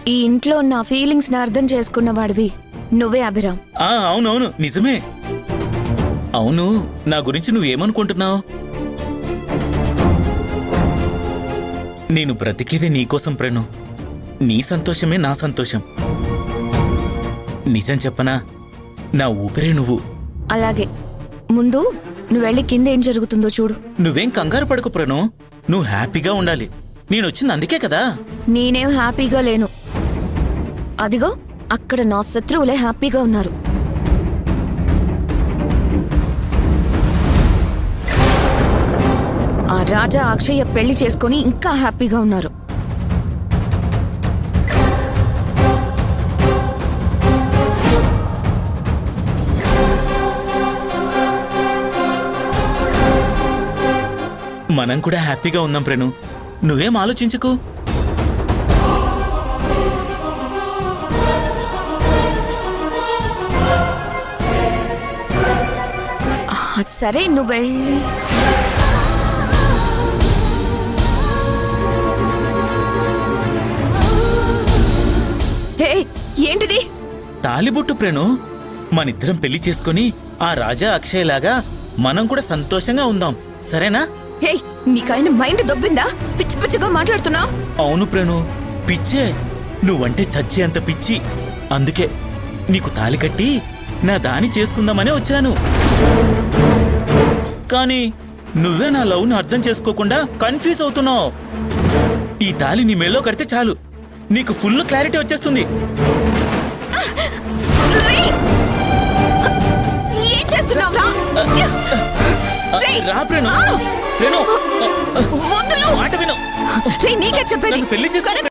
ఈ ఇంట్లో నా ఫీలింగ్స్ ని అర్థం చేసుకున్నవాడివి నువ్వే అభిరామ్. అవునవును నిజమే. అవును, నా గురించి నువ్వేమనుకుంటున్నావు? నేను బ్రతికేది నీకోసం ప్రేణు. నీ సంతోషమే నా సంతోషం. నిజం చెప్పనా, నా ఊపిరే నువ్వు. అలాగే, ముందు నువ్వు వెళ్ళి కింద ఏం జరుగుతుందో చూడు. నువ్వేం కంగారు పడకు ప్రేణు, నువ్వు హ్యాపీగా ఉండాలి. నేనొచ్చింది అందుకే కదా. నేనేం హ్యాపీగా లేను. అదిగో అక్కడ నా శత్రువులే హ్యాపీగా ఉన్నారు. ఆ రాజా అక్షయ్య పెళ్లి చేసుకొని ఇంకా హ్యాపీగా ఉన్నారు. మనం కూడా హ్యాపీగా ఉందాం ప్రేణు, నువ్వేం ఆలోచించుకో. సరే నువ్వు వెళ్ళి ఏంటిది? తాలిబొట్టు ప్రేణు. మనిద్దరం పెళ్లి చేసుకుని ఆ రాజా అక్షయ్ లాగా మనం కూడా సంతోషంగా ఉందాం, సరేనా? హే, నీకైనా మైండ్ దొబ్బిందా? పిచ్చి పిచ్చిగా మాట్లాడుతున్నావు. అవును ప్రేణు, పిచ్చే. నువ్వంటే చచ్చే అంత పిచ్చి. అందుకే నీకు తాలి కట్టి నా దాని చేసుకుందామనే వచ్చాను. కానీ నువ్వే నా లవ్ను అర్థం చేసుకోకుండా కన్ఫ్యూజ్ అవుతున్నావు. ఈ తాలి నీ మెల్లో కడితే చాలు, నీకు ఫుల్ క్లారిటీ వచ్చేస్తుంది. ఏం చేస్తున్నావు? రా ప్రేణు, మాట విను. నీకే చెప్పేది. పెళ్లి చేసుకో.